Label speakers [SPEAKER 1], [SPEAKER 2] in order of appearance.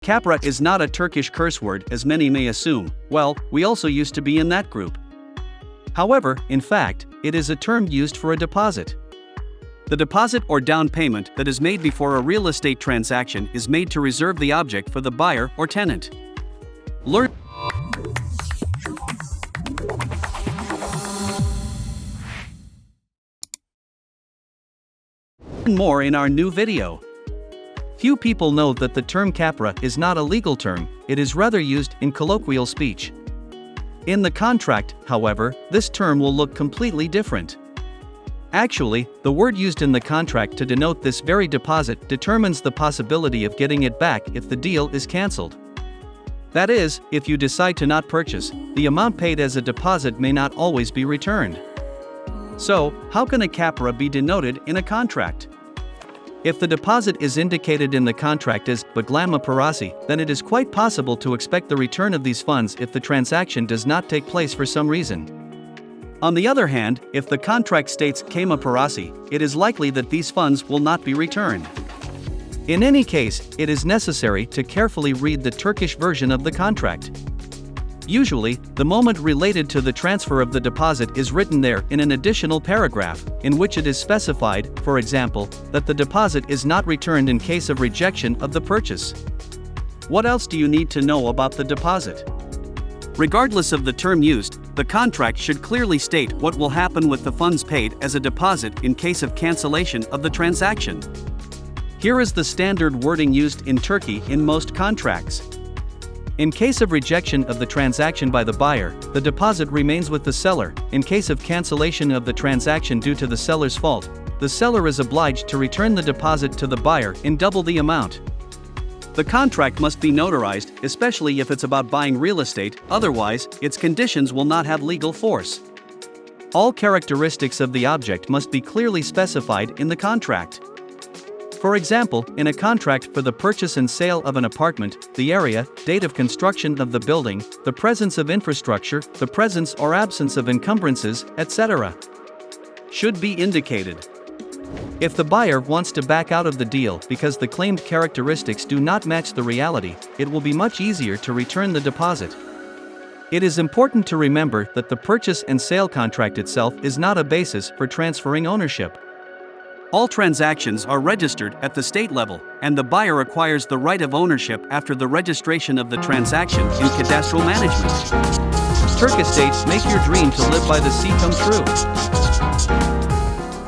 [SPEAKER 1] Kapora is not a Turkish curse word as many may assume. Well, we also used to be in that group. However, in fact, it is a term used for a deposit. The deposit or down payment that is made before a real estate transaction is made to reserve the object for the buyer or tenant. Learn more in our new video. Few people know that the term Kapora is not a legal term, it is rather used in colloquial speech. In the contract, however, this term will look completely different. Actually, the word used in the contract to denote this very deposit determines the possibility of getting it back if the deal is cancelled. That is, if you decide to not purchase, the amount paid as a deposit may not always be returned. So, how can a Kapora be denoted in a contract? If the deposit is indicated in the contract as Bağlanma Parası, then it is quite possible to expect the return of these funds if the transaction does not take place for some reason. On the other hand, if the contract states Cayma Parası, it is likely that these funds will not be returned. In any case, it is necessary to carefully read the Turkish version of the contract. Usually, the moment related to the transfer of the deposit is written there in an additional paragraph, in which it is specified, for example, that the deposit is not returned in case of rejection of the purchase. What else do you need to know about the deposit? Regardless of the term used, the contract should clearly state what will happen with the funds paid as a deposit in case of cancellation of the transaction. Here is the standard wording used in Turkey in most contracts. In case of rejection of the transaction by the buyer, the deposit remains with the seller. In case of cancellation of the transaction due to the seller's fault, the seller is obliged to return the deposit to the buyer in double the amount. The contract must be notarized, especially if it's about buying real estate, otherwise, its conditions will not have legal force. All characteristics of the object must be clearly specified in the contract. For example, in a contract for the purchase and sale of an apartment, the area, date of construction of the building, the presence of infrastructure, the presence or absence of encumbrances, etc. should be indicated. If the buyer wants to back out of the deal because the claimed characteristics do not match the reality, it will be much easier to return the deposit. It is important to remember that the purchase and sale contract itself is not a basis for transferring ownership. All transactions are registered at the state level, and the buyer acquires the right of ownership after the registration of the transaction in cadastral management. TURK Estate, make your dream to live by the sea come true.